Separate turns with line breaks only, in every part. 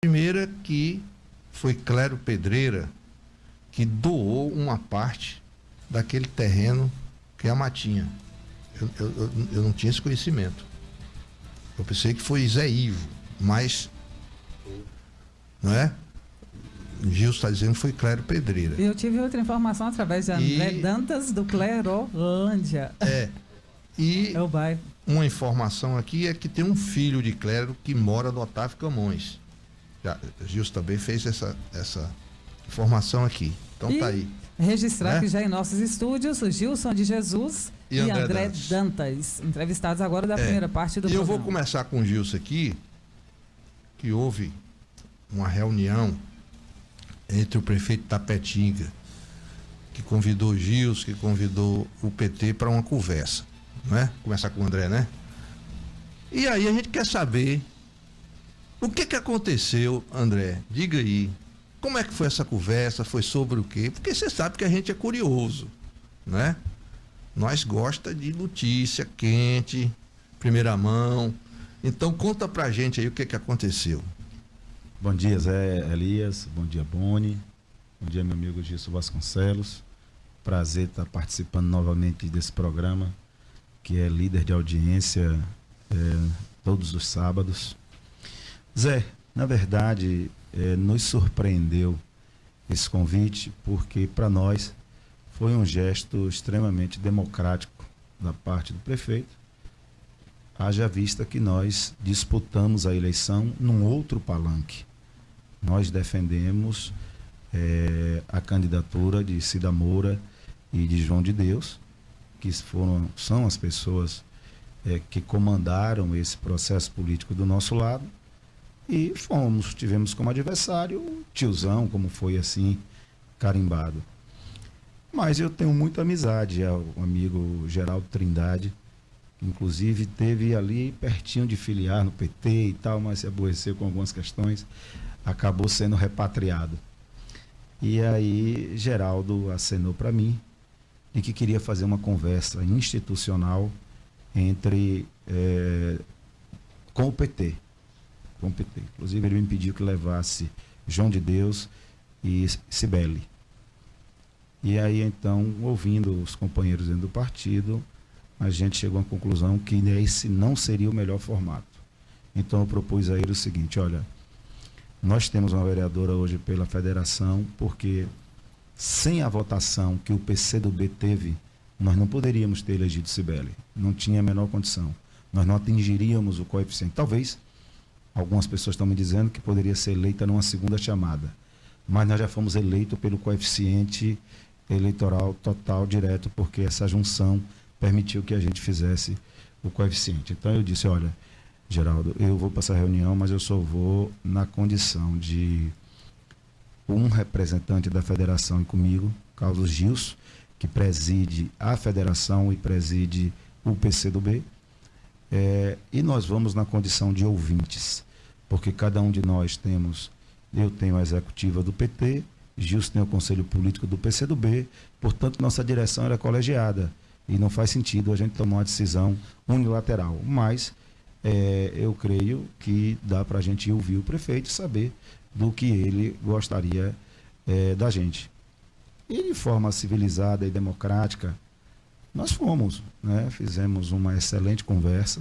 Primeira que foi Clério Pedreira que doou uma parte daquele terreno que é a Matinha. Eu não tinha esse conhecimento. Eu pensei que foi Zé Ivo, mas não é? Gil está dizendo que foi Clério Pedreira.
Eu tive outra informação através de André Dantas, do Clerolândia.
E
é o bairro. Uma
informação aqui é que tem um filho de Clério que mora no Otávio Camões. Gilson também fez essa informação aqui. Então tá aí.
Registrar que já em nossos estúdios, o Gilson de Jesus e André Dantas, entrevistados agora da primeira parte do programa.
E eu vou começar com o Gilson aqui, que houve uma reunião entre o prefeito Tapetinga, que convidou o Gilson, que convidou o PT para uma conversa, né? Começar com o André, né? E aí a gente quer saber o que aconteceu, André? Diga aí. Como é que foi essa conversa? Foi sobre o quê? Porque você sabe que a gente é curioso, né? Nós gosta de notícia quente, primeira mão. Então conta pra gente aí o que aconteceu.
Bom dia, Zé Elias. Bom dia, Boni. Bom dia, meu amigo Gilson Vasconcelos. Prazer estar participando novamente desse programa, que é líder de audiência todos os sábados. Zé, na verdade, nos surpreendeu esse convite, porque para nós foi um gesto extremamente democrático da parte do prefeito, haja vista que nós disputamos a eleição num outro palanque. Nós defendemos a candidatura de Cida Moura e de João de Deus, que são as pessoas que comandaram esse processo político do nosso lado, e tivemos como adversário o tiozão, como foi assim, carimbado. Mas eu tenho muita amizade ao amigo Geraldo Trindade, que inclusive teve ali pertinho de filiar no PT e tal, mas se aborreceu com algumas questões, acabou sendo repatriado. E aí Geraldo acenou para mim de que queria fazer uma conversa institucional com o PT. Inclusive ele me pediu que levasse João de Deus e Cibele. E aí então, ouvindo os companheiros dentro do partido, a gente chegou à conclusão que esse não seria o melhor formato. Então eu propus a ele o seguinte: olha, nós temos uma vereadora hoje pela federação, porque sem a votação que o PCdoB teve, nós não poderíamos ter elegido Cibele. Não tinha a menor condição. Nós não atingiríamos o coeficiente. Talvez algumas pessoas estão me dizendo que poderia ser eleita numa segunda chamada, mas nós já fomos eleitos pelo coeficiente eleitoral total direto, porque essa junção permitiu que a gente fizesse o coeficiente. Então eu disse: olha, Geraldo, eu vou passar a reunião, mas eu só vou na condição de um representante da federação e comigo, Carlos Gilson, que preside a federação e preside o PCdoB, e nós vamos na condição de ouvintes, porque cada um de nós eu tenho a executiva do PT, Gilson tem o conselho político do PCdoB, portanto nossa direção era colegiada e não faz sentido a gente tomar uma decisão unilateral, mas eu creio que dá para a gente ouvir o prefeito e saber do que ele gostaria da gente. E de forma civilizada e democrática, nós fomos, né? Fizemos uma excelente conversa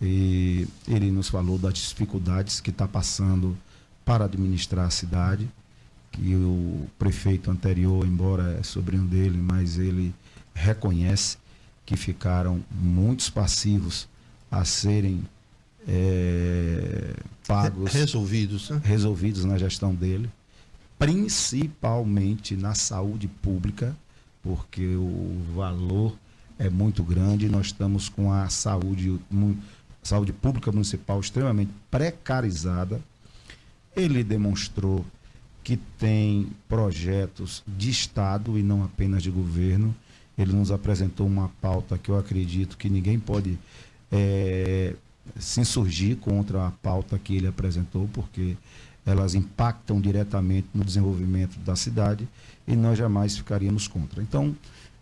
e ele nos falou das dificuldades que está passando para administrar a cidade, que o prefeito anterior, embora é sobrinho dele, mas ele reconhece que ficaram muitos passivos a serem pagos, resolvidos na gestão dele, principalmente na saúde pública, porque o valor é muito grande. Nós estamos com a saúde pública municipal extremamente precarizada. Ele demonstrou que tem projetos de Estado e não apenas de governo. Ele nos apresentou uma pauta que eu acredito que ninguém pode se insurgir contra a pauta que ele apresentou, porque elas impactam diretamente no desenvolvimento da cidade e nós jamais ficaríamos contra. Então,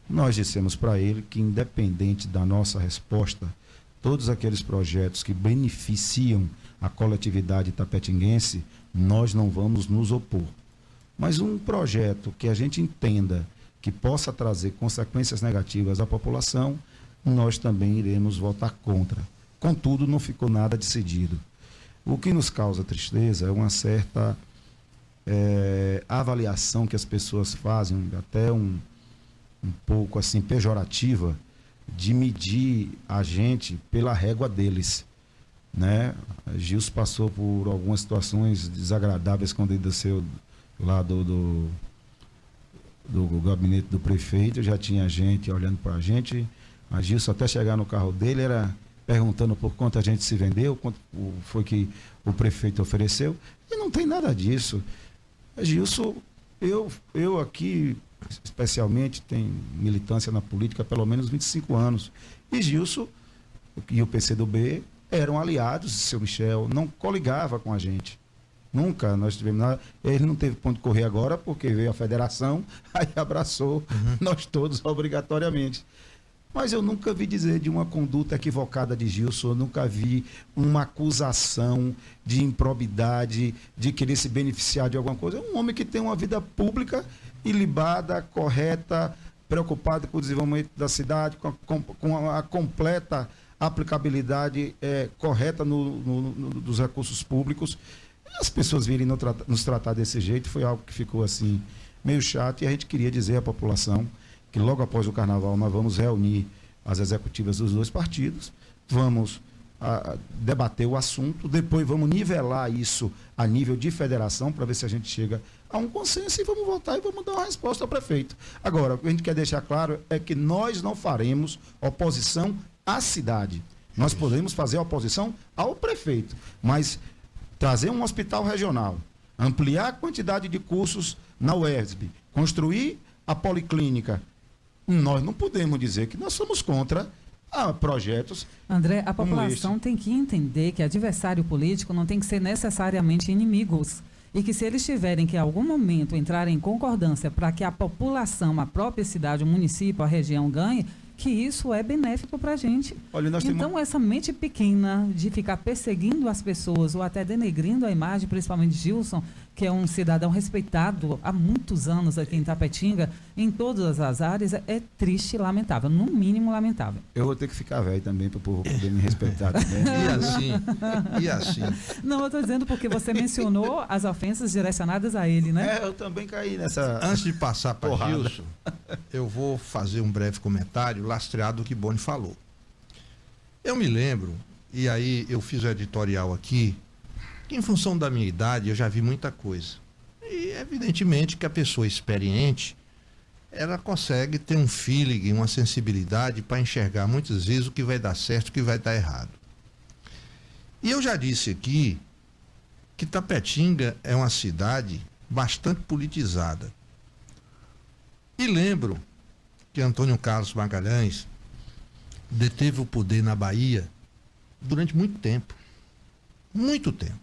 nós dissemos para ele que, independente da nossa resposta, todos aqueles projetos que beneficiam a coletividade tapetinguense, nós não vamos nos opor. Mas um projeto que a gente entenda que possa trazer consequências negativas à população, nós também iremos votar contra. Contudo, não ficou nada decidido. O que nos causa tristeza é uma certa avaliação que as pessoas fazem, até um pouco assim pejorativa, de medir a gente pela régua deles, né? Gilson passou por algumas situações desagradáveis quando ele desceu lá do gabinete do prefeito. Já tinha gente olhando para a gente. A Gilson, até chegar no carro dele, era perguntando por quanto a gente se vendeu, quanto foi que o prefeito ofereceu. E não tem nada disso. Gilson, eu aqui, especialmente, tenho militância na política há pelo menos 25 anos. E Gilson e o PCdoB eram aliados, seu Michel não coligava com a gente. Nunca nós tivemos nada. Ele não teve ponto de correr agora, porque veio a federação, aí abraçou nós todos obrigatoriamente. Mas eu nunca vi dizer de uma conduta equivocada de Gilson, eu nunca vi uma acusação de improbidade, de querer se beneficiar de alguma coisa. É um homem que tem uma vida pública, ilibada, correta, preocupado com o desenvolvimento da cidade, com a completa aplicabilidade correta dos recursos públicos. As pessoas virem nos tratar desse jeito foi algo que ficou assim meio chato, e a gente queria dizer à população que logo após o carnaval nós vamos reunir as executivas dos dois partidos, vamos debater o assunto, depois vamos nivelar isso a nível de federação para ver se a gente chega a um consenso e vamos votar e vamos dar uma resposta ao prefeito. Agora, o que a gente quer deixar claro é que nós não faremos oposição à cidade. Nós podemos fazer oposição ao prefeito, mas trazer um hospital regional, ampliar a quantidade de cursos na UERJ, construir a policlínica, nós não podemos dizer que nós somos contra projetos.
André, a população tem que entender que adversário político não tem que ser necessariamente inimigos. E que se eles tiverem que, em algum momento, entrar em concordância para que a população, a própria cidade, o município, a região ganhe, que isso é benéfico para a gente.
Olha,
então, essa mente pequena de ficar perseguindo as pessoas ou até denegrindo a imagem, principalmente de Gilson, que é um cidadão respeitado há muitos anos aqui em Tapetinga, em todas as áreas, é triste e lamentável, no mínimo lamentável.
Eu vou ter que ficar velho também para o povo poder me respeitar também.
E assim.
Não, eu estou dizendo porque você mencionou as ofensas direcionadas a ele, né?
Eu também caí nessa.
Antes de passar para Gilson, eu vou fazer um breve comentário lastreado do que Boni falou. Eu me lembro, e aí eu fiz o editorial aqui, que em função da minha idade eu já vi muita coisa. E evidentemente que a pessoa experiente, ela consegue ter um feeling, uma sensibilidade para enxergar muitas vezes o que vai dar certo e o que vai dar errado. E eu já disse aqui que Tapetinga é uma cidade bastante politizada. E lembro que Antônio Carlos Magalhães deteve o poder na Bahia durante muito tempo. Muito tempo.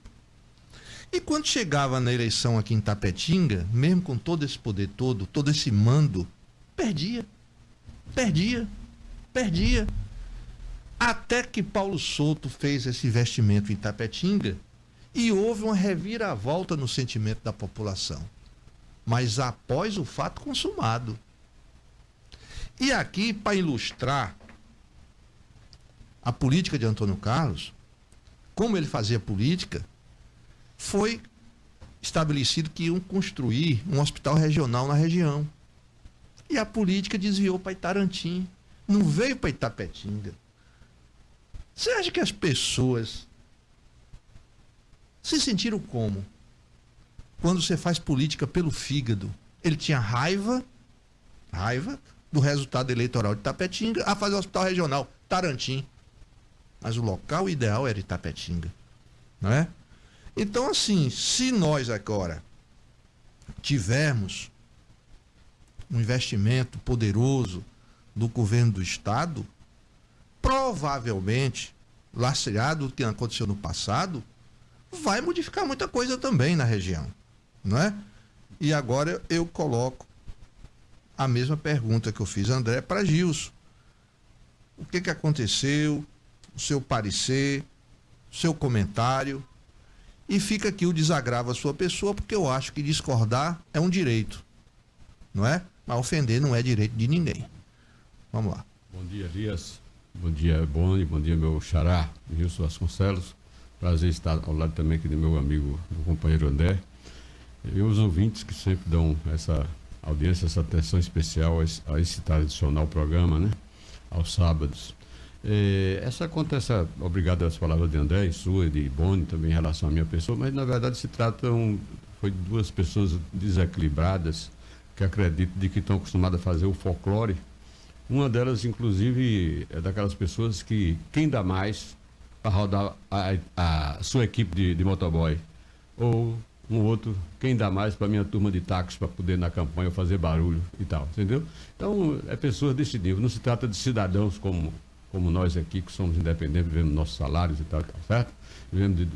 E quando chegava na eleição aqui em Tapetinga, mesmo com todo esse poder todo esse mando, perdia. Até que Paulo Souto fez esse investimento em Tapetinga e houve uma reviravolta no sentimento da população. Mas após o fato consumado. E aqui, para ilustrar a política de Antônio Carlos, como ele fazia política, foi estabelecido que iam construir um hospital regional na região. E a política desviou para Itarantim, não veio para Itapetinga. Você acha que as pessoas se sentiram como? Quando você faz política pelo fígado. Ele tinha raiva do resultado eleitoral de Itapetinga a fazer o hospital regional, Tarantim. Mas o local ideal era Itapetinga, não é? Então, assim, se nós agora tivermos um investimento poderoso do governo do estado, provavelmente, lastreado do que aconteceu no passado, vai modificar muita coisa também na região, não é? E agora eu coloco a mesma pergunta que eu fiz, André, para Gilson. O que aconteceu? O seu parecer, o seu comentário E fica aqui o desagravo à sua pessoa, porque eu acho que discordar é um direito, não é? Mas ofender não é direito de ninguém. Vamos lá.
Bom dia, Elias. Bom dia, Boni. Bom dia, meu xará, Wilson Vasconcelos. Prazer estar ao lado também aqui do meu amigo, do companheiro André. E os ouvintes que sempre dão essa audiência, essa atenção especial a esse tradicional programa, né? Aos sábados. Obrigado às palavras de André e sua, de Boni, também em relação à minha pessoa, mas na verdade foi de duas pessoas desequilibradas, que acredito de que estão acostumadas a fazer o folclore. Uma delas, inclusive, é daquelas pessoas que quem dá mais para rodar a sua equipe de motoboy, ou um outro, quem dá mais para minha turma de táxi para poder na campanha fazer barulho e tal, entendeu? Então, é pessoas desse nível, não se trata de cidadãos como nós aqui, que somos independentes, vivemos nossos salários e tal, certo? Vivemos de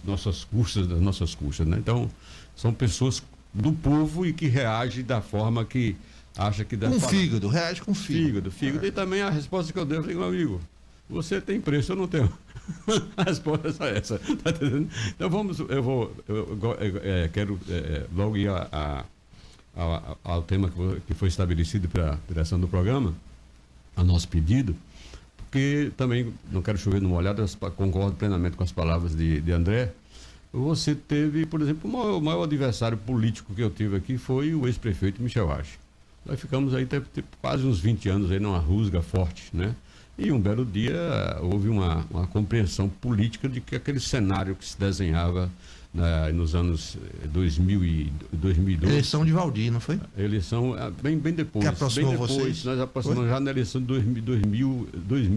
nossas custas, né? Então, são pessoas do povo e que reagem da forma que acha que deve falar.
Fígado, reage com fígado.
E também a resposta que eu dei, eu falei, meu amigo, você tem preço, eu não tenho. A resposta é só essa, tá entendendo? Então eu quero logo ir ao tema que foi estabelecido pela direção do programa, a nosso pedido, porque também não quero chover no molhado, concordo plenamente com as palavras de André. Você teve, por exemplo, o maior adversário político que eu tive aqui foi o ex-prefeito Michel Rache. Nós ficamos aí quase uns 20 anos aí numa rusga forte, né? E um belo dia houve uma compreensão política de que aquele cenário que se desenhava nos anos 2000 e 2002...
Eleição de Valdir, não foi?
Eleição bem depois.
Que aproximou vocês?
Nós aproximamos já na eleição de 2000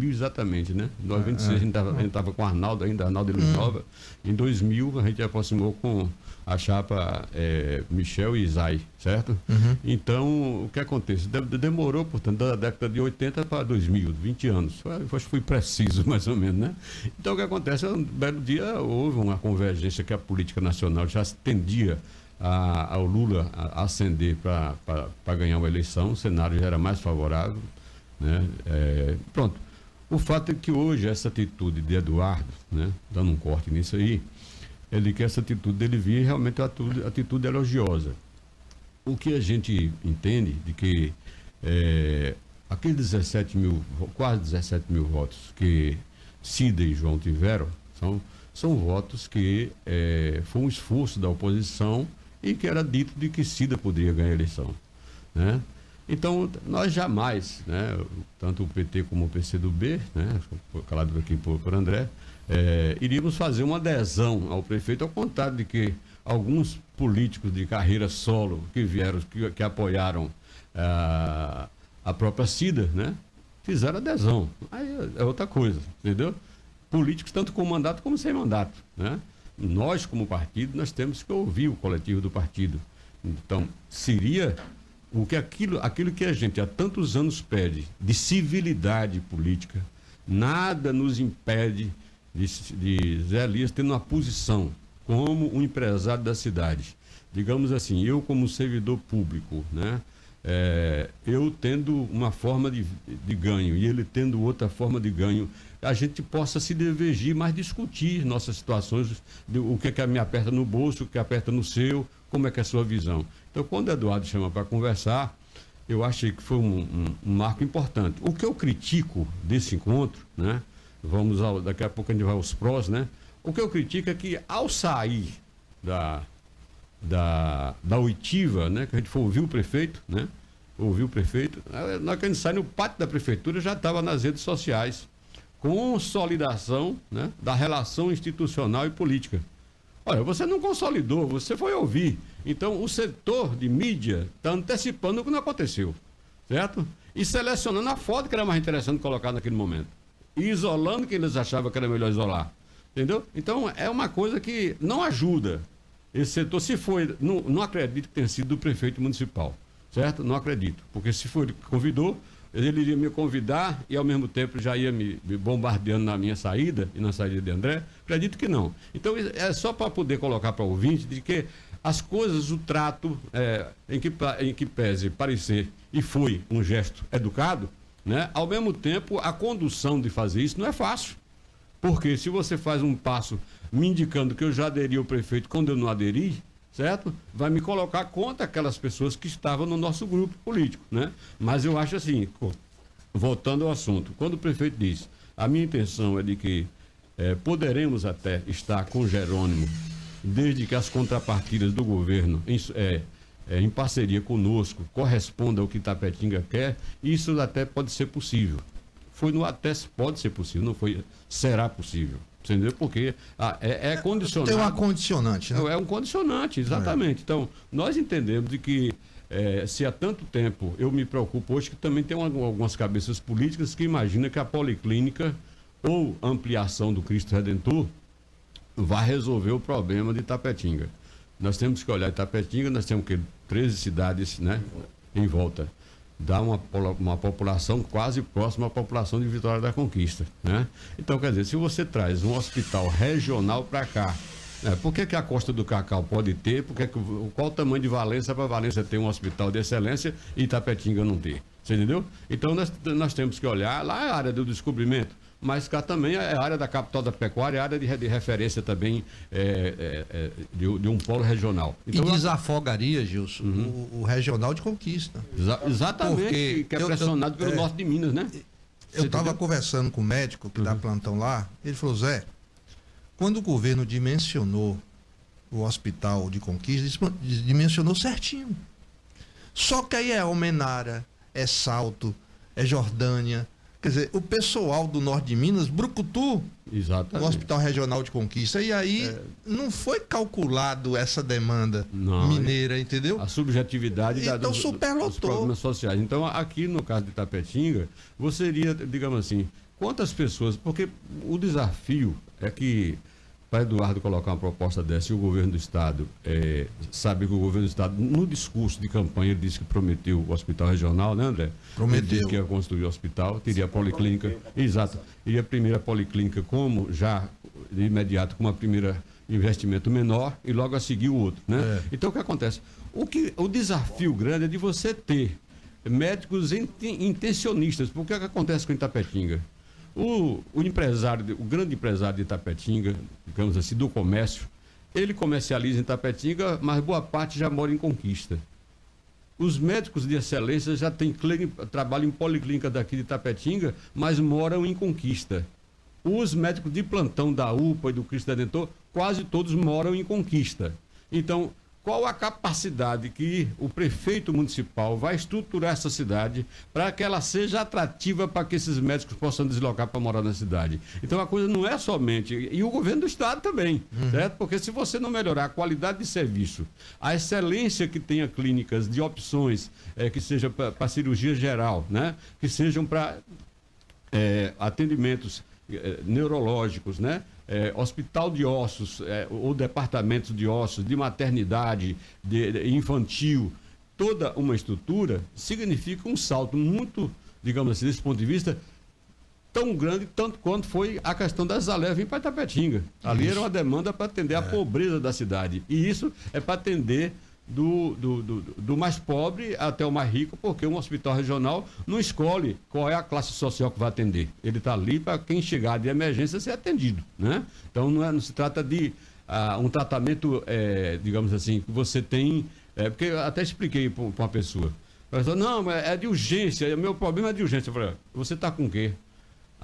exatamente, né? Em 96 a gente estava com Arnaldo ainda, Arnaldo Elis Nova. Em 2000 a gente aproximou com a chapa Michel e Isai, certo? Então, o que acontece? Demorou, portanto, da década de 80 para 2000, 20 anos. Acho que fui preciso, mais ou menos, né? Então, o que acontece? Um belo dia houve uma convergência que a política nacional já tendia ao Lula a ascender para ganhar uma eleição, o cenário já era mais favorável, né? Pronto. O fato é que hoje essa atitude de Eduardo, né, dando um corte nisso aí, ele que essa atitude dele vir realmente uma atitude elogiosa. O que a gente entende de que aqueles quase 17 mil votos que Cida e João tiveram, são votos que foi um esforço da oposição e que era dito de que Cida poderia ganhar a eleição, né? Então, nós jamais, né, tanto o PT como o PCdoB, né, calado aqui por André, iríamos fazer uma adesão ao prefeito, ao contrário de que alguns políticos de carreira solo que vieram, que apoiaram a própria Cida, né, fizeram adesão. Aí é outra coisa, entendeu? Políticos tanto com mandato como sem mandato, né? Nós, como partido, nós temos que ouvir o coletivo do partido. Então, seria aquilo que a gente há tantos anos pede de civilidade política, nada nos impede de Zé Elias tendo uma posição como um empresário da cidade. Digamos assim, eu como servidor público, né? Eu tendo uma forma de ganho e ele tendo outra forma de ganho, a gente possa se divergir, mas discutir nossas situações, o que me aperta no bolso, o que aperta no seu, como é que é a sua visão. Então, quando o Eduardo chama para conversar, eu achei que foi um marco importante. O que eu critico desse encontro, né? Daqui a pouco a gente vai aos prós, né? O que eu critico é que ao sair da oitiva, né? Que a gente foi ouvir o prefeito, né? Ouviu o prefeito, na hora que a gente sai no pátio da prefeitura, já estava nas redes sociais, consolidação, né, da relação institucional e política. Olha, você não consolidou, você foi ouvir. Então, o setor de mídia está antecipando o que não aconteceu, certo? E selecionando a foto que era mais interessante colocar naquele momento. E isolando quem eles achavam que era melhor isolar. Entendeu? Então, é uma coisa que não ajuda esse setor. Se foi, não acredito que tenha sido do prefeito municipal, certo? Não acredito. Porque se foi ele que convidou, ele iria me convidar e ao mesmo tempo já ia me bombardeando na minha saída e na saída de André. Acredito que não. Então, é só para poder colocar para o ouvinte de que as coisas, o trato, em que pese parecer e foi um gesto educado, né? Ao mesmo tempo, a condução de fazer isso não é fácil. Porque se você faz um passo me indicando que eu já aderi ao prefeito quando eu não aderi, certo? Vai me colocar contra aquelas pessoas que estavam no nosso grupo político, né? Mas eu acho assim, voltando ao assunto, quando o prefeito diz, a minha intenção é de que poderemos até estar com Jerônimo, desde que as contrapartidas do governo em parceria conosco correspondam ao que Itapetinga quer, isso até pode ser possível. Até pode ser possível, não foi, será possível. Entendeu? Porque é condicionado.
Tem uma condicionante, né?
É um condicionante, exatamente. Então, nós entendemos de que se há tanto tempo eu me preocupo hoje, que também tem algumas cabeças políticas que imaginam que a policlínica ou ampliação do Cristo Redentor vai resolver o problema de Itapetinga. Nós temos que olhar Itapetinga, nós temos 13 cidades, né, em volta. Dá uma população quase próxima à população de Vitória da Conquista, né? Então, quer dizer, se você traz um hospital regional para cá, por que a Costa do Cacau pode ter? Qual o tamanho de Valença para Valença ter um hospital de excelência e Itapetinga não ter? Você entendeu? Então, nós temos que olhar, lá é a área do descobrimento, mas cá também é a área da capital da pecuária, a área de referência também de um polo regional. Então,
e desafogaria, Gilson, o regional de Conquista.
Exatamente, porque que é pressionado pelo norte de Minas, né?
Eu estava conversando com o médico que dá plantão lá, ele falou, Zé, quando o governo dimensionou o hospital de Conquista, dimensionou certinho. Só que aí é Almenara, é Salto, é Jordânia. Quer dizer, o pessoal do norte de Minas, Brucutu, no Hospital Regional de Conquista, e aí não foi calculado essa demanda mineira, entendeu?
A subjetividade
então,
dos problemas sociais. Então, aqui no caso de Itapetinga, você iria, digamos assim, quantas pessoas, porque o desafio é que para Eduardo colocar uma proposta dessa e o governo do Estado sabe que o governo do Estado, no discurso de campanha, ele disse que prometeu o hospital regional, né, André?
Prometeu.
Ele disse que ia construir o hospital, teria a policlínica, exato, iria a primeira policlínica como já de imediato com uma primeira investimento menor e logo a seguir o outro, né? Então o que acontece? O desafio grande é de você ter médicos intencionistas, porque o que acontece com Itapetinga? O grande empresário de Itapetinga, digamos assim, do comércio, ele comercializa em Itapetinga, mas boa parte já mora em Conquista. Os médicos de excelência já trabalham em policlínica daqui de Itapetinga, mas moram em Conquista. Os médicos de plantão da UPA e do Cristo Redentor, quase todos moram em Conquista. Então, qual a capacidade que o prefeito municipal vai estruturar essa cidade para que ela seja atrativa para que esses médicos possam deslocar para morar na cidade? Então a coisa não é somente... E o governo do estado também, certo? Porque se você não melhorar a qualidade de serviço, a excelência que tenha clínicas de opções, que seja para cirurgia geral, né? Que sejam para atendimentos neurológicos, né? Hospital de ossos, ou departamentos de ossos, de maternidade, de infantil, toda uma estrutura significa um salto muito, digamos assim, desse ponto de vista, tão grande, tanto quanto foi a questão das Alés em Itapetinga. Ali era uma demanda para atender a pobreza da cidade. E isso é para atender do mais pobre até o mais rico, porque um hospital regional não escolhe qual é a classe social que vai atender. Ele está ali para quem chegar de emergência ser atendido, né? Então não se trata de um tratamento, digamos assim, que você tem... porque eu até expliquei para uma pessoa. Ela falou, não, é de urgência, meu problema é de urgência. Eu falei, você está com o quê?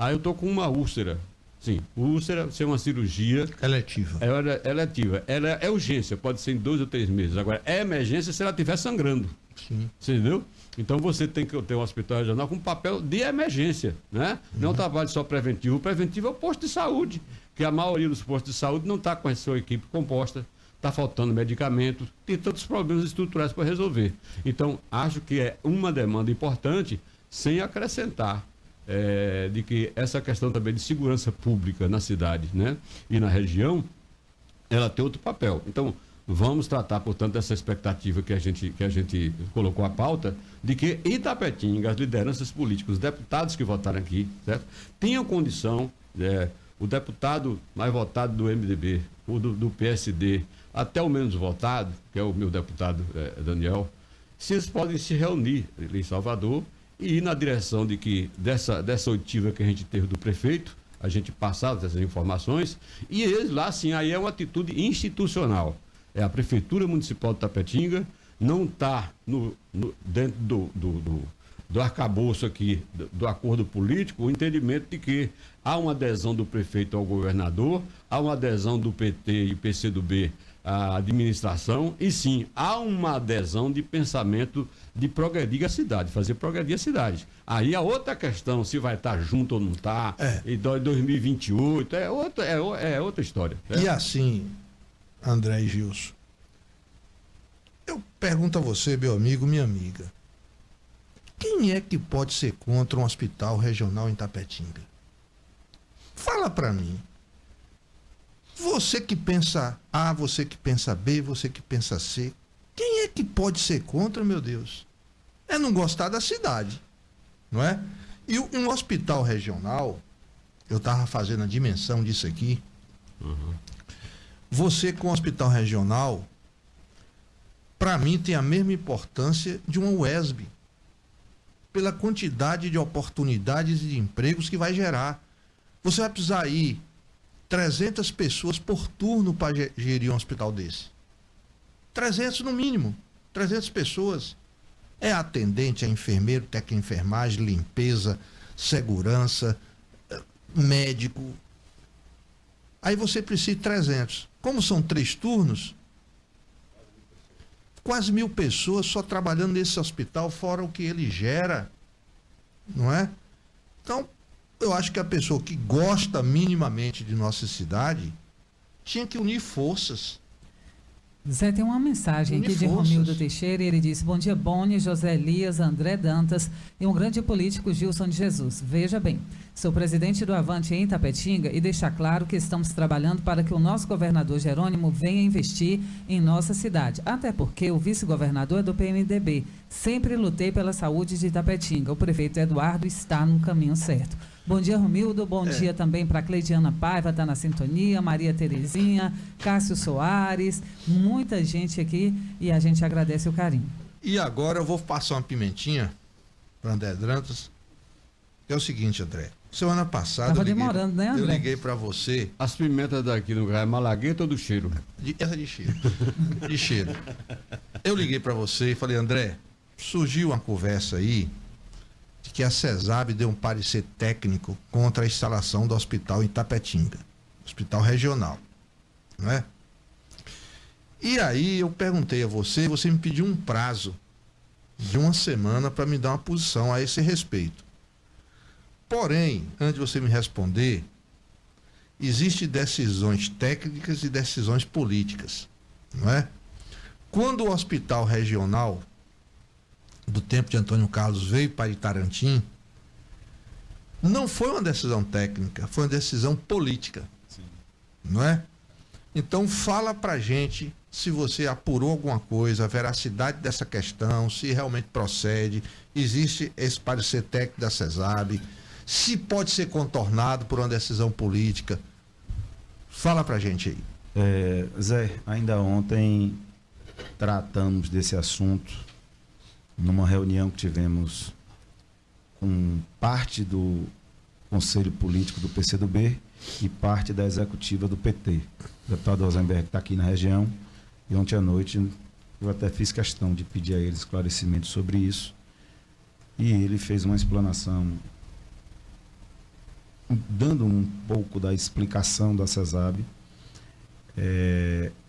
Eu estou com uma úlcera. Sim, úlcera, ser uma cirurgia...
Eletiva.
Eletiva. Ela é urgência, pode ser em 2 ou 3 meses. Agora, é emergência se ela estiver sangrando.
Sim.
Você entendeu? Então, você tem que ter um hospital regional com papel de emergência, né? Não é um trabalho só preventivo. O preventivo é o posto de saúde, que a maioria dos postos de saúde não está com a sua equipe composta, está faltando medicamentos, tem tantos problemas estruturais para resolver. Então, acho que é uma demanda importante, sem acrescentar de que essa questão também de segurança pública na cidade, né, e na região, ela tem outro papel. Então, vamos tratar, portanto, dessa expectativa que a gente colocou à pauta, de que Itapetinga, as lideranças políticas, os deputados que votaram aqui, certo, tenham condição, o deputado mais votado do MDB, o do PSD, até o menos votado, que é o meu deputado Daniel, se eles podem se reunir em Salvador e ir na direção de que dessa oitiva que a gente teve do prefeito, a gente passar essas informações, e eles lá, sim, aí é uma atitude institucional. É a Prefeitura Municipal de Itapetinga, não está dentro do arcabouço aqui, do acordo político, o entendimento de que há uma adesão do prefeito ao governador, há uma adesão do PT e PCdoB à administração, e sim, há uma adesão de pensamento de progredir a cidade, fazer progredir a cidade. Aí a outra questão, se vai estar junto ou não está, em 2028, é outra história.
E assim, André e Gilson, eu pergunto a você, meu amigo, minha amiga, quem é que pode ser contra um hospital regional em Itapetinga? Fala para mim. Você que pensa A, você que pensa B, você que pensa C, quem é que pode ser contra, meu Deus? É não gostar da cidade, não é? E um hospital regional, eu estava fazendo a dimensão disso aqui, você com um hospital regional, para mim tem a mesma importância de uma UESB, pela quantidade de oportunidades e de empregos que vai gerar. Você vai precisar ir 300 pessoas por turno para gerir um hospital desse. 300 no mínimo. 300 pessoas. É atendente, é enfermeiro, técnico de enfermagem, limpeza, segurança, médico. Aí você precisa de 300. Como são 3 turnos, quase 1.000 pessoas só trabalhando nesse hospital, fora o que ele gera, não é? Então, eu acho que a pessoa que gosta minimamente de nossa cidade tinha que unir forças.
Zé, tem uma mensagem aqui de Romildo Teixeira, e ele disse: bom dia, Boni, José Elias, André Dantas e um grande político, Gilson de Jesus. Veja bem, sou presidente do Avante em Itapetinga e deixar claro que estamos trabalhando para que o nosso governador Jerônimo venha investir em nossa cidade. Até porque o vice-governador é do PMDB. Sempre lutei pela saúde de Itapetinga. O prefeito Eduardo está no caminho certo. Bom dia, Romildo. Bom dia também para Cleidiana Paiva, está na sintonia, Maria Terezinha, Cássio Soares, muita gente aqui, e a gente agradece o carinho.
E agora eu vou passar uma pimentinha para André Dantas. É o seguinte, André. Semana passada
Estava demorando, né, André?
Eu liguei para você.
As pimentas daqui no lugar é malagueta ou do cheiro?
Essa de cheiro. De cheiro. Eu liguei para você e falei: André, surgiu uma conversa aí de que a CESAB deu um parecer técnico contra a instalação do hospital em Itapetinga, hospital regional, não é? E aí eu perguntei a você, você me pediu um prazo de 1 semana para me dar uma posição a esse respeito. Porém, antes de você me responder, existem decisões técnicas e decisões políticas, não é? Quando o hospital regional do tempo de Antônio Carlos veio para Itarantim, não foi uma decisão técnica, foi uma decisão política. Sim. Não é? Então fala pra gente se você apurou alguma coisa, a veracidade dessa questão, se realmente procede, existe esse parecer técnico da CESAB, se pode ser contornado por uma decisão política. Fala pra gente aí.
Zé, ainda ontem tratamos desse assunto numa reunião que tivemos com parte do Conselho Político do PCdoB e parte da executiva do PT. O deputado Rosenberg está aqui na região, e ontem à noite eu até fiz questão de pedir a ele esclarecimento sobre isso, e ele fez uma explanação dando um pouco da explicação da CESAB.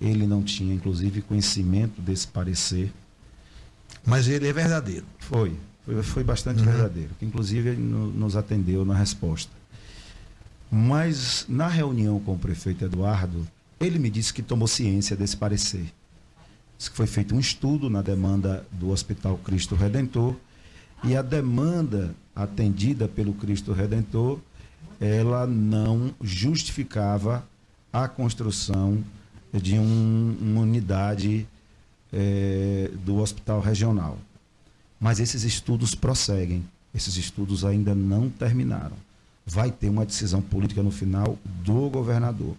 Ele não tinha, inclusive, conhecimento desse parecer.
Mas ele é verdadeiro.
Foi bastante verdadeiro, que inclusive ele nos atendeu na resposta. Mas na reunião com o prefeito Eduardo, ele me disse que tomou ciência desse parecer. Diz que foi feito um estudo na demanda do Hospital Cristo Redentor, e a demanda atendida pelo Cristo Redentor, ela não justificava a construção de uma unidade do hospital regional. Mas esses estudos prosseguem, esses estudos ainda não terminaram. Vai ter uma decisão política no final do governador.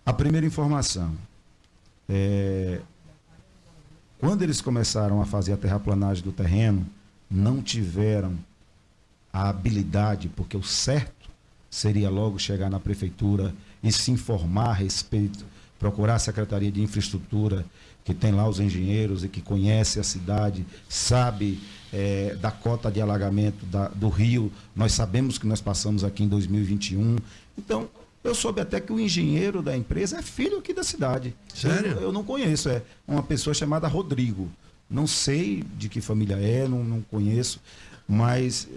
A primeira informação, quando eles começaram a fazer a terraplanagem do terreno, não tiveram a habilidade, porque o certo seria logo chegar na prefeitura e se informar a respeito, procurar a Secretaria de Infraestrutura, que tem lá os engenheiros e que conhece a cidade, sabe da cota de alagamento do rio. Nós sabemos que nós passamos aqui em 2021. Então, eu soube até que o engenheiro da empresa é filho aqui da cidade.
Sério?
Eu não conheço, é uma pessoa chamada Rodrigo. Não sei de que família é, não conheço, mas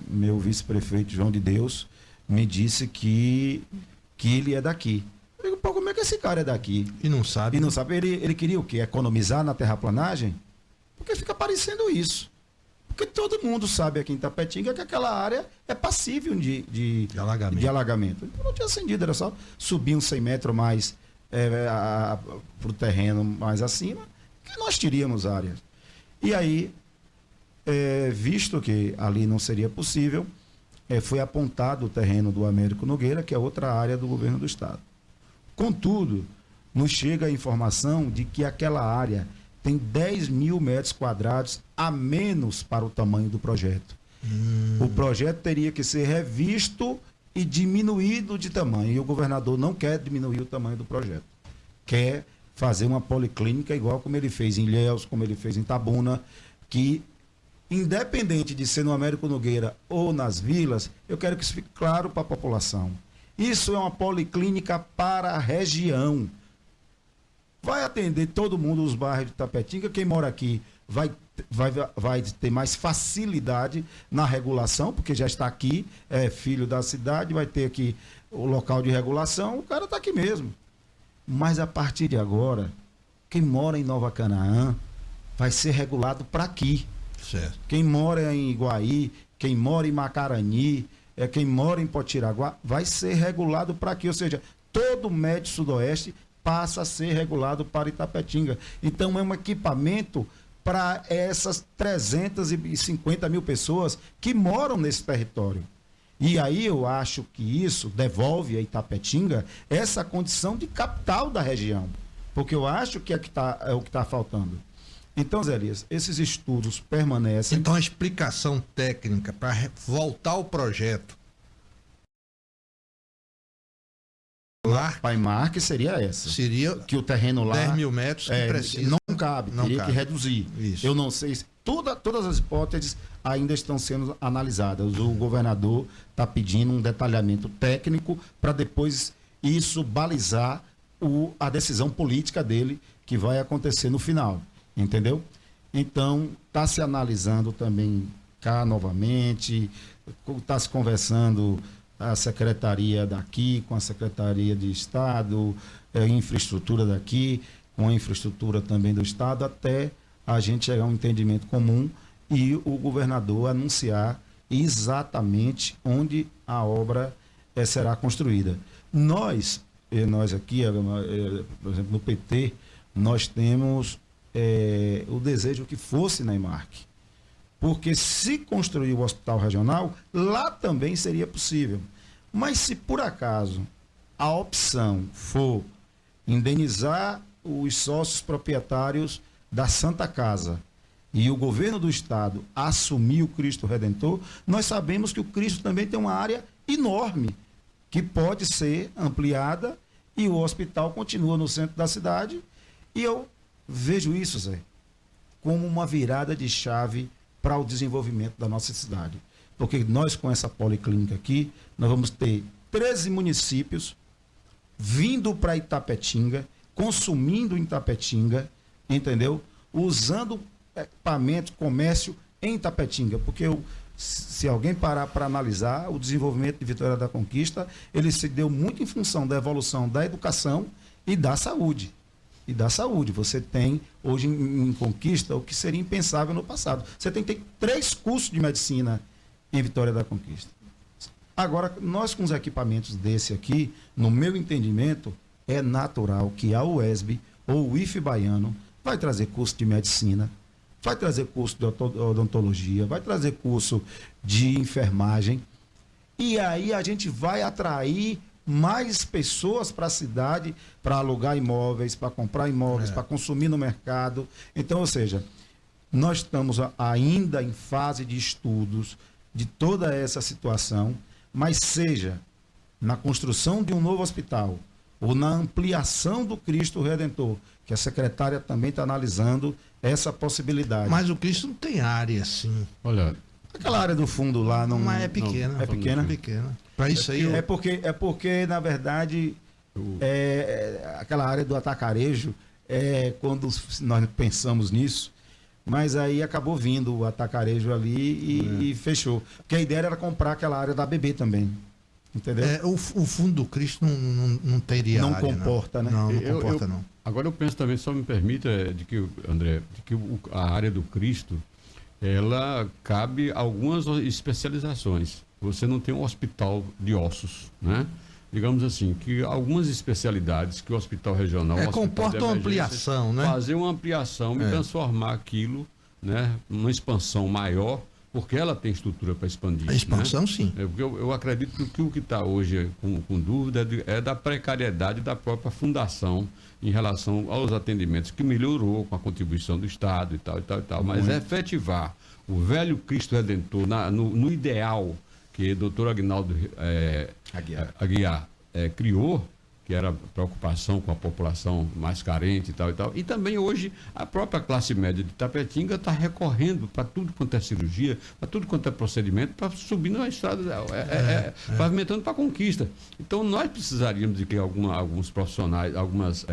meu vice-prefeito João de Deus me disse que ele é daqui. Eu digo, pô, como é que esse cara é daqui?
E não sabe.
E não sabe. Ele queria o quê? Economizar na terraplanagem? Porque fica parecendo isso. Porque todo mundo sabe aqui em Itapetinga que aquela área é passível de alagamento. Então não tinha acendido, era só subir uns 100 metros mais para o terreno mais acima, que nós teríamos áreas. E aí, visto que ali não seria possível, foi apontado o terreno do Américo Nogueira, que é outra área do governo do estado. Contudo, nos chega a informação de que aquela área tem 10 mil metros quadrados a menos para o tamanho do projeto. O projeto teria que ser revisto e diminuído de tamanho. E o governador não quer diminuir o tamanho do projeto. Quer fazer uma policlínica igual como ele fez em Ilhéus, como ele fez em Itabuna, que, independente de ser no Américo Nogueira ou nas vilas, eu quero que isso fique claro para a população. Isso é uma policlínica para a região. Vai atender todo mundo, os bairros de Itapetinga. Quem mora aqui vai ter mais facilidade na regulação, porque já está aqui, é filho da cidade, vai ter aqui o local de regulação, o cara está aqui mesmo. Mas a partir de agora, quem mora em Nova Canaã vai ser regulado para aqui.
Certo.
Quem mora em Iguaí, quem mora em Macarani, quem mora em Potiraguá, vai ser regulado para aqui. Ou seja, todo o médio sudoeste passa a ser regulado para Itapetinga. Então é um equipamento para essas 350 mil pessoas que moram nesse território. E aí eu acho que isso devolve a Itapetinga essa condição de capital da região. Porque eu acho que é o que está faltando. Então, Zé Elias, esses estudos permanecem.
Então a explicação técnica para voltar ao projeto lá,
Paimarque seria essa.
seria
Que o terreno lá
10 mil metros que precisa.
não cabe,
Não
teria
cabe.
que reduzir.
Isso.
Eu não sei se todas as hipóteses ainda estão sendo analisadas. O governador está pedindo um detalhamento técnico para depois isso balizar a decisão política dele que vai acontecer no final. Entendeu? Então, está se analisando também cá novamente, está se conversando a secretaria daqui, com a Secretaria de Estado, infraestrutura daqui, com a infraestrutura também do Estado, até a gente chegar a um entendimento comum e o governador anunciar exatamente onde a obra será construída. Nós aqui, por exemplo, no PT, nós temos o desejo que fosse na Imark. Porque se construir o hospital regional, lá também seria possível. Mas se por acaso a opção for indenizar os sócios proprietários da Santa Casa e o governo do estado assumir o Cristo Redentor, nós sabemos que o Cristo também tem uma área enorme que pode ser ampliada e o hospital continua no centro da cidade. E eu vejo isso, Zé, como uma virada de chave para o desenvolvimento da nossa cidade. Porque nós, com essa policlínica aqui, nós vamos ter 13 municípios vindo para Itapetinga, consumindo em Itapetinga, entendeu? Usando equipamento, comércio em Itapetinga. Porque se alguém parar para analisar, o desenvolvimento de Vitória da Conquista, ele se deu muito em função da evolução da educação e da saúde. Você tem, hoje em Conquista, o que seria impensável no passado. Você tem que ter 3 cursos de medicina em Vitória da Conquista. Agora, nós com os equipamentos desse aqui, no meu entendimento, é natural que a UESB ou o IFE Baiano vai trazer curso de medicina, vai trazer curso de odontologia, vai trazer curso de enfermagem, e aí a gente vai atrair mais pessoas para a cidade, para alugar imóveis, para comprar imóveis, para consumir no mercado. Então, ou seja, nós estamos ainda em fase de estudos de toda essa situação, mas seja na construção de um novo hospital ou na ampliação do Cristo Redentor, que a secretária também está analisando essa possibilidade.
Mas o Cristo não tem área assim.
Olha,
aquela área do fundo lá não
Mas é pequena.
é pequena.
Para isso aí.
É porque na verdade, aquela área do atacarejo, quando nós pensamos nisso, mas aí acabou vindo o atacarejo ali e fechou. Porque a ideia era comprar aquela área da BB também. Entendeu?
O fundo do Cristo não teria
Não
área,
comporta, né?
Não comporta, não.
Agora eu penso também, só me permita, André, de que a área do Cristo, ela cabe algumas especializações. Você não tem um hospital de ossos, né? Digamos assim, que algumas especialidades que o hospital regional...
comporta uma ampliação, né?
Fazer uma ampliação e transformar aquilo, né, numa expansão maior, porque ela tem estrutura para expandir.
A expansão,
né?
Sim.
Porque eu acredito que o que está hoje com dúvida é da precariedade da própria fundação em relação aos atendimentos, que melhorou com a contribuição do Estado e tal. Mas efetivar o velho Cristo Redentor no ideal que o doutor Aguinaldo Aguiar criou, que era preocupação com a população mais carente e tal. E também hoje a própria classe média de Itapetinga está recorrendo para tudo quanto é cirurgia, para tudo quanto é procedimento, para subir na estrada, pavimentando para a conquista. Então nós precisaríamos de que alguns profissionais, algumas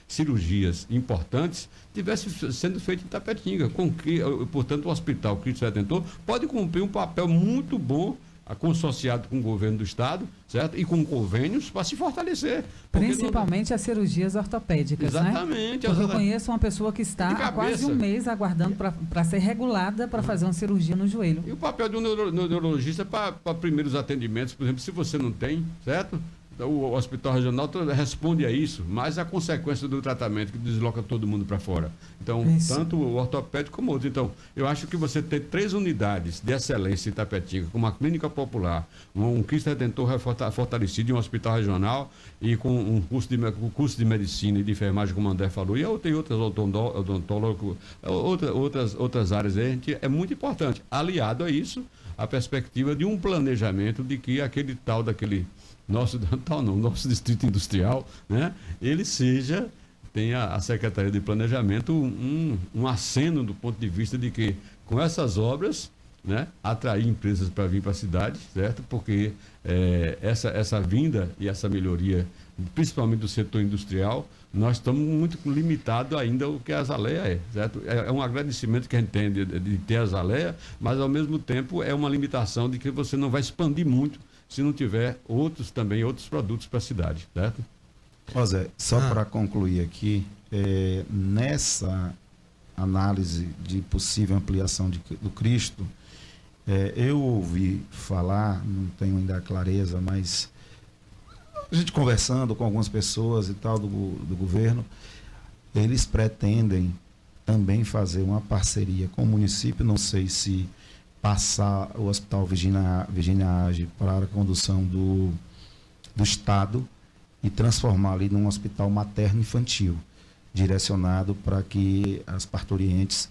cirurgias importantes tivessem sendo feitas em Itapetinga, com que, portanto, o Hospital Cristo Redentor pode cumprir um papel muito bom, consociado com o governo do estado, certo? E com convênios para se fortalecer.
Principalmente as cirurgias ortopédicas,
exatamente,
né? Porque eu conheço uma pessoa que está há quase um mês aguardando para ser regulada para fazer uma cirurgia no joelho.
E o papel do neurologista para primeiros atendimentos, por exemplo, se você não tem, certo? O hospital regional responde a isso, mas a consequência do tratamento que desloca todo mundo para fora. Então, tanto o ortopédico como outros. Então, eu acho que você ter 3 unidades de excelência em Itapetinga, com uma clínica popular, um Cristo Redentor fortalecido em um hospital regional e com um curso de medicina e de enfermagem, como o André falou, e tem outras odontólogos, outras áreas aí, é muito importante. Aliado a isso, a perspectiva de um planejamento de que daquele nosso distrito industrial, né, ele tenha a Secretaria de Planejamento um aceno do ponto de vista de que, com essas obras, né, atrair empresas para vir para a cidade, certo? Porque essa vinda e essa melhoria, principalmente do setor industrial, nós estamos muito limitados ainda ao que a Azaleia certo? É um agradecimento que a gente tem de ter a Azaleia, mas ao mesmo tempo é uma limitação de que você não vai expandir muito se não tiver outros produtos para a cidade, certo?
Zé, só para concluir aqui, nessa análise de possível ampliação do Cristo, eu ouvi falar, não tenho ainda a clareza, mas a gente conversando com algumas pessoas e tal do governo, eles pretendem também fazer uma parceria com o município, não sei se passar o Hospital Virginia Age para a condução do Estado e transformar ali num hospital materno-infantil, direcionado para que as parturientes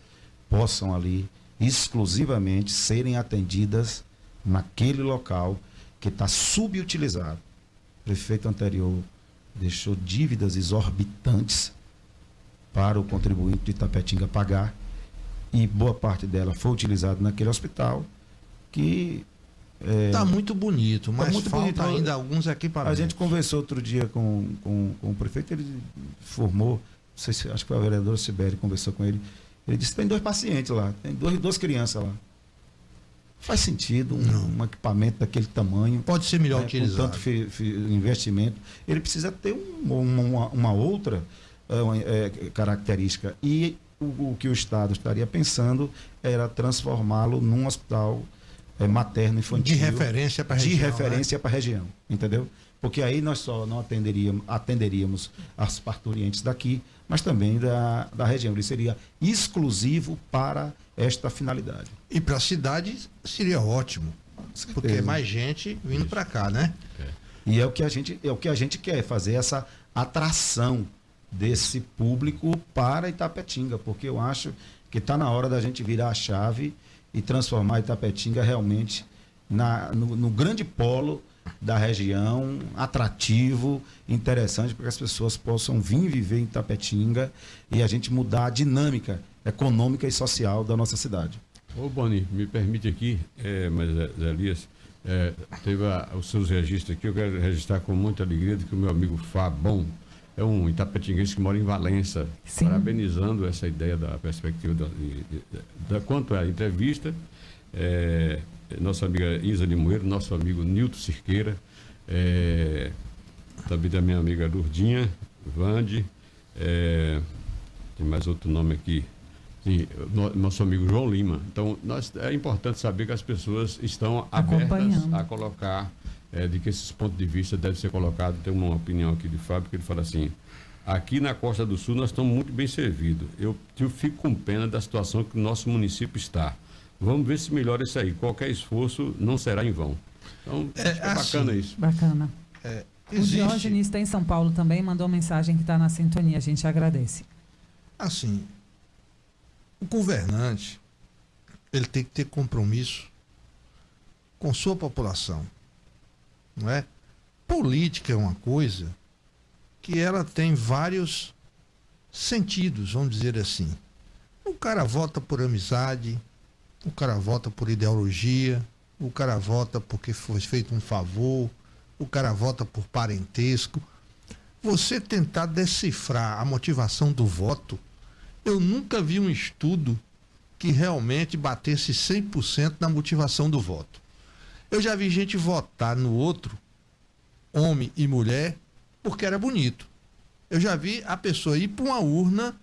possam ali exclusivamente serem atendidas naquele local que está subutilizado. O prefeito anterior deixou dívidas exorbitantes para o contribuinte de Itapetinga pagar, e boa parte dela foi utilizada naquele hospital que...
Está muito bonito, mas
muito
falta
bonito.
ainda alguns equipamentos.
A gente conversou outro dia com o prefeito, ele formou, não sei se, acho que foi a vereadora Sibeli, conversou com ele, ele disse que tem 2 pacientes lá, tem duas crianças lá. Faz sentido um equipamento daquele tamanho.
Pode ser melhor utilizado.
Com tanto investimento. Ele precisa ter uma outra característica. E o que o Estado estaria pensando era transformá-lo num hospital materno-infantil.
De referência para a região.
De referência para a região, entendeu? Porque aí nós só não atenderíamos as parturientes daqui, mas também da região. Ele seria exclusivo para esta finalidade.
E para a cidade seria ótimo, porque é mais gente vindo para cá, né?
E é o que a gente quer, fazer essa atração desse público para Itapetinga, porque eu acho que está na hora da gente virar a chave e transformar Itapetinga realmente no grande polo da região, atrativo, interessante, para que as pessoas possam vir viver em Itapetinga e a gente mudar a dinâmica econômica e social da nossa cidade.
Ô Boni, me permite aqui, mas Zé Elias, teve os seus registros aqui, eu quero registrar com muita alegria de que o meu amigo Fabão é um itapetinguense que mora em Valença,
Sim.
Parabenizando essa ideia da perspectiva quanto à entrevista. Nossa amiga Isa Limoeiro, nosso amigo Nilton Cirqueira, também da minha amiga Lourdinha, Vande, tem mais outro nome aqui, sim, nosso amigo João Lima. Então, é importante saber que as pessoas estão abertas a colocar, de que esses pontos de vista devem ser colocados. Tem uma opinião aqui de Fábio, que ele fala assim: aqui na Costa do Sul nós estamos muito bem servidos. Eu fico com pena da situação que o nosso município está. Vamos ver se melhora isso aí. Qualquer esforço não será em vão. Então, bacana isso.
Bacana. O Diógenes está em São Paulo também, mandou mensagem que está na sintonia. A gente agradece.
Assim, o governante, ele tem que ter compromisso com sua população. Não é? Política é uma coisa que ela tem vários sentidos, vamos dizer assim. O cara vota por amizade, o cara vota por ideologia, o cara vota porque foi feito um favor, o cara vota por parentesco. Você tentar decifrar a motivação do voto, eu nunca vi um estudo que realmente batesse 100% na motivação do voto. Eu já vi gente votar no outro, homem e mulher, porque era bonito. Eu já vi a pessoa ir para uma urna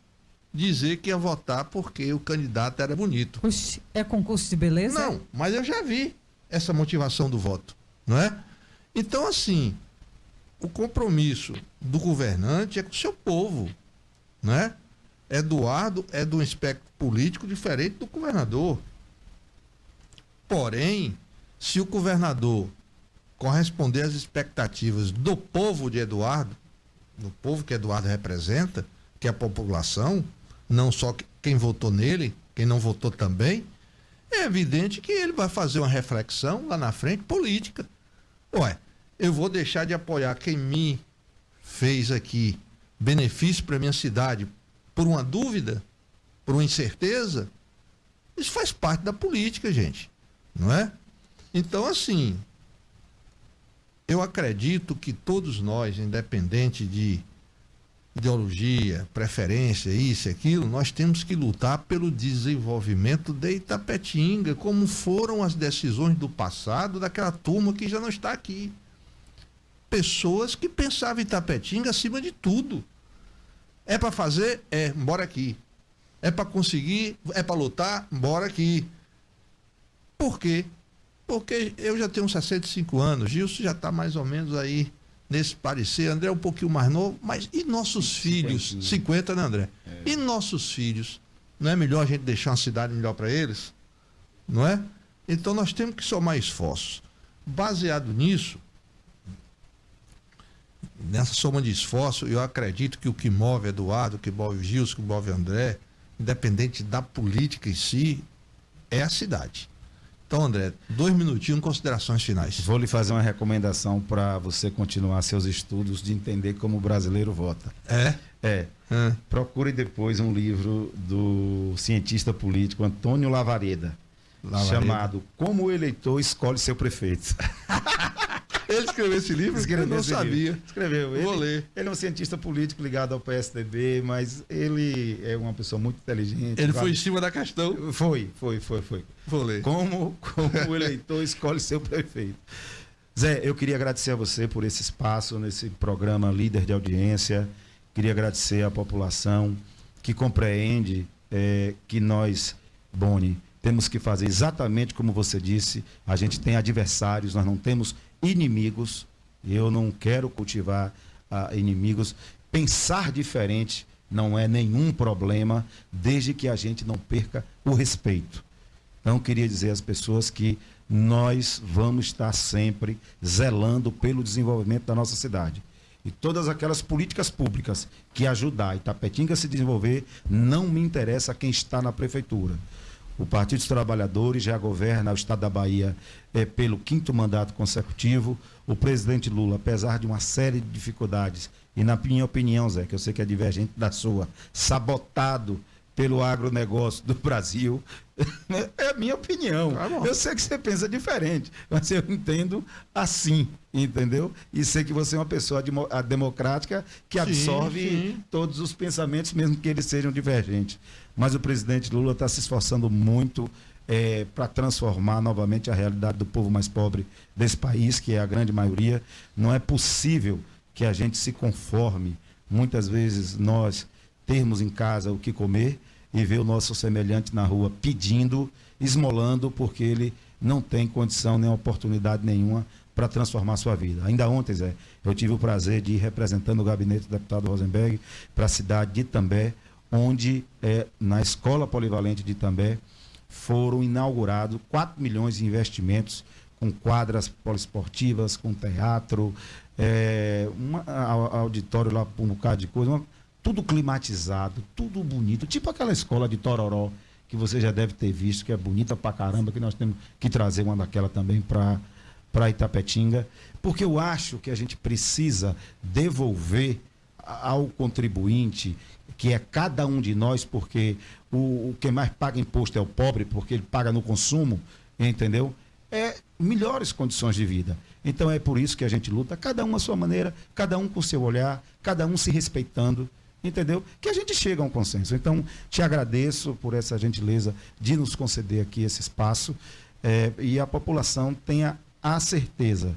dizer que ia votar porque o candidato era bonito.
Oxi, é concurso de beleza?
Não, mas eu já vi essa motivação do voto, não é? Então, assim, o compromisso do governante é com o seu povo, não é? Eduardo é de um espectro político diferente do governador. Porém, se o governador corresponder às expectativas do povo de Eduardo, do povo que Eduardo representa, que é a população, não só quem votou nele, quem não votou também, é evidente que ele vai fazer uma reflexão lá na frente política. Ué, eu vou deixar de apoiar quem me fez aqui benefício para minha cidade por uma dúvida, por uma incerteza? Isso faz parte da política, gente, não é? Então, assim, eu acredito que todos nós, independente de ideologia, preferência, isso e aquilo, nós temos que lutar pelo desenvolvimento de Itapetinga, como foram as decisões do passado daquela turma que já não está aqui. Pessoas que pensavam Itapetinga acima de tudo. É para fazer? Bora aqui. É para conseguir? É para lutar? Bora aqui. Por quê? Porque eu já tenho 65 anos, Gilson já está mais ou menos aí nesse parecer, André é um pouquinho mais novo, mas e nossos filhos? 50, né, André? E nossos filhos? Não é melhor a gente deixar uma cidade melhor para eles? Não é? Então nós temos que somar esforços. Baseado nisso, nessa soma de esforço, eu acredito que o que move Eduardo, o que move o Gilson, o que move o André, independente da política em si, é a cidade. Então, André, 2 minutinhos, considerações finais.
Vou lhe fazer uma recomendação para você continuar seus estudos de entender como o brasileiro vota. Procure depois um livro do cientista político Antônio Lavareda. Chamado Como o Eleitor Escolhe Seu Prefeito.
Ele escreveu esse livro? Eu não sabia.
Escreveu.
Vou ler.
Ele é um cientista político ligado ao PSDB, mas ele é uma pessoa muito inteligente.
Ele foi em cima da questão?
Foi.
Vou ler.
Como o eleitor escolhe seu prefeito. Zé, eu queria agradecer a você por esse espaço, nesse programa Líder de Audiência. Queria agradecer à população que compreende que nós, Boni, temos que fazer exatamente como você disse. A gente tem adversários, nós não temos inimigos. Eu não quero cultivar inimigos. Pensar diferente não é nenhum problema, desde que a gente não perca o respeito. Então, queria dizer às pessoas que nós vamos estar sempre zelando pelo desenvolvimento da nossa cidade. E todas aquelas políticas públicas que ajudar Itapetinga a se desenvolver, não me interessa quem está na prefeitura. O Partido dos Trabalhadores já governa o estado da Bahia pelo 5º mandato consecutivo. O presidente Lula, apesar de uma série de dificuldades, e na minha opinião, Zé, que eu sei que é divergente da sua, sabotado pelo agronegócio do Brasil, é a minha opinião. Eu sei que você pensa diferente, mas eu entendo assim, entendeu? E sei que você é uma pessoa democrática que absorve todos os pensamentos, mesmo que eles sejam divergentes. Mas o presidente Lula está se esforçando muito para transformar novamente a realidade do povo mais pobre desse país, que é a grande maioria. Não é possível que a gente se conforme, muitas vezes nós termos em casa o que comer e ver o nosso semelhante na rua pedindo, esmolando, porque ele não tem condição nem oportunidade nenhuma para transformar a sua vida. Ainda ontem, Zé, eu tive o prazer de ir representando o gabinete do deputado Rosenberg para a cidade de Itambé, onde na Escola Polivalente de Itambé foram inaugurados 4 milhões de investimentos com quadras poliesportivas, com teatro, auditório lá, um bocado de coisa, tudo climatizado, tudo bonito, tipo aquela escola de Tororó, que você já deve ter visto, que é bonita pra caramba, que nós temos que trazer uma daquela também para Itapetinga, porque eu acho que a gente precisa devolver ao contribuinte, que é cada um de nós, porque o que mais paga imposto é o pobre, porque ele paga no consumo, entendeu? Melhores condições de vida. Então é por isso que a gente luta, cada um à sua maneira, cada um com seu olhar, cada um se respeitando, entendeu? Que a gente chega a um consenso. Então, te agradeço por essa gentileza de nos conceder aqui esse espaço, e a população tenha a certeza,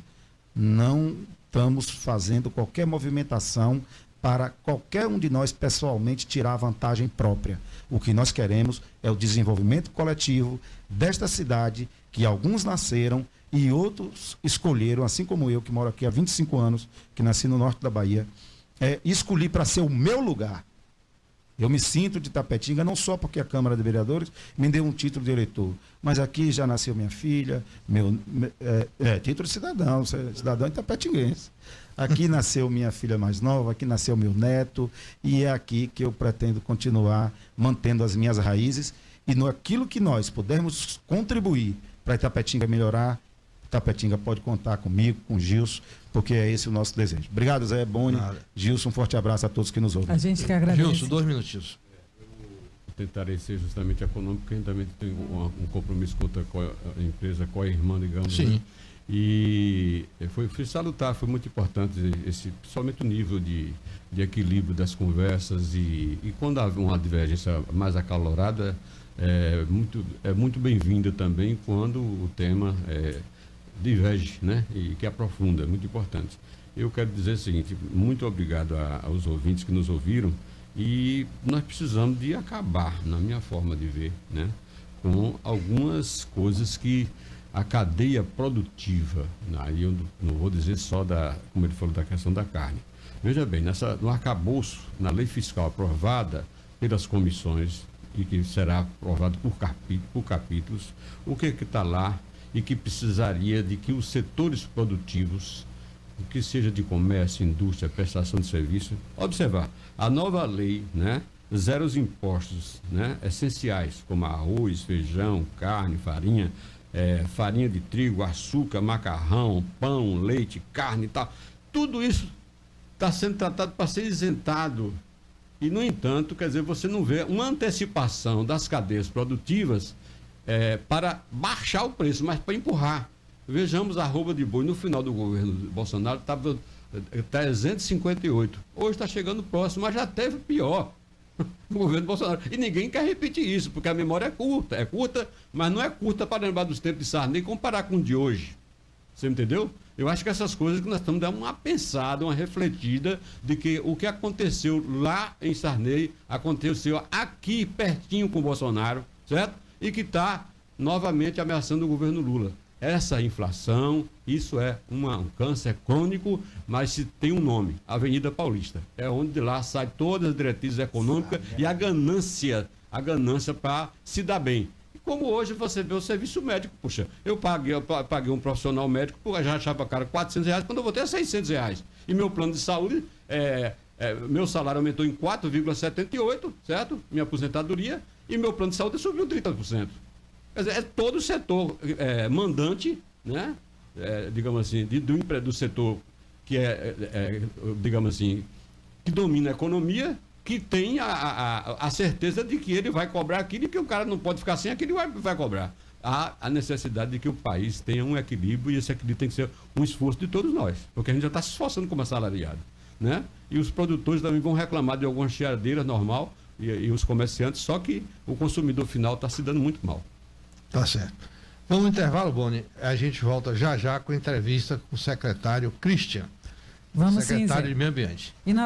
não estamos fazendo qualquer movimentação para qualquer um de nós pessoalmente tirar vantagem própria. O que nós queremos é o desenvolvimento coletivo desta cidade, que alguns nasceram e outros escolheram, assim como eu, que moro aqui há 25 anos, que nasci no norte da Bahia, escolhi para ser o meu lugar. Eu me sinto de Itapetinga, não só porque a Câmara de Vereadores me deu um título de eleitor, mas aqui já nasceu minha filha, título de cidadão itapetinguense. Aqui nasceu minha filha mais nova, aqui nasceu meu neto, e é aqui que eu pretendo continuar mantendo as minhas raízes, e naquilo que nós pudermos contribuir para Itapetinga melhorar, Itapetinga pode contar comigo, com o Gilson, porque é esse o nosso desejo. Obrigado, Zé Boni. Gilson, um forte abraço a todos que nos ouvem.
A gente que agradece.
Gilson, 2 minutinhos.
Eu tentarei ser justamente econômico, porque a gente também tem um compromisso com a empresa, com a irmã, digamos.
Sim.
Né? E foi salutar, foi muito importante, principalmente o nível de equilíbrio das conversas, e quando há uma divergência mais acalorada, é muito bem-vinda também quando o tema diverge, né? E que aprofunda, é muito importante. Eu quero dizer o seguinte, muito obrigado aos ouvintes que nos ouviram, e nós precisamos de acabar, na minha forma de ver, né? Com algumas coisas que a cadeia produtiva, aí eu não vou dizer só como ele falou, da questão da carne. Veja bem, no arcabouço, na lei fiscal aprovada pelas comissões, e que será aprovado por capítulos, o que está lá, e que precisaria de que os setores produtivos, o que seja de comércio, indústria, prestação de serviço, observar, a nova lei, né, zera os impostos, né, essenciais, como arroz, feijão, carne, farinha de trigo, açúcar, macarrão, pão, leite, carne e tal. Tudo isso está sendo tratado para ser isentado. E, no entanto, quer dizer, você não vê uma antecipação das cadeias produtivas para baixar o preço, mas para empurrar. Vejamos a arroba de boi no final do governo Bolsonaro, estava 358. Hoje está chegando próximo, mas já teve pior no governo Bolsonaro. E ninguém quer repetir isso, porque a memória é curta, mas não é curta para lembrar dos tempos de Sarney e comparar com o de hoje. Você entendeu? Eu acho que essas coisas que nós estamos dando uma pensada, uma refletida, de que o que aconteceu lá em Sarney aconteceu aqui, pertinho com o Bolsonaro, certo? E que está novamente ameaçando o governo Lula. Essa inflação, isso é um câncer crônico, mas se tem um nome, Avenida Paulista. É onde de lá sai todas as diretrizes econômicas e a ganância para se dar bem. E como hoje você vê o serviço médico, puxa, eu paguei um profissional médico, já achava cara R$400, quando eu voltei a R$600. E meu plano de saúde, meu salário aumentou em 4,78, certo? Minha aposentadoria, e meu plano de saúde subiu 30%. Quer dizer, é todo o setor mandante, né? Digamos assim, do setor que digamos assim, que domina a economia, que tem a certeza de que ele vai cobrar aquilo e que o cara não pode ficar sem aquilo e vai cobrar. Há a necessidade de que o país tenha um equilíbrio, e esse equilíbrio tem que ser um esforço de todos nós, porque a gente já está se esforçando como assalariado, né? E os produtores também vão reclamar de algumas chiadeiras normal e os comerciantes, só que o consumidor final está se dando muito mal.
Tá certo. Vamos no intervalo, Boni. A gente volta já com a entrevista com o secretário Christian,
Vamos
secretário
sim,
de Meio Ambiente.
E na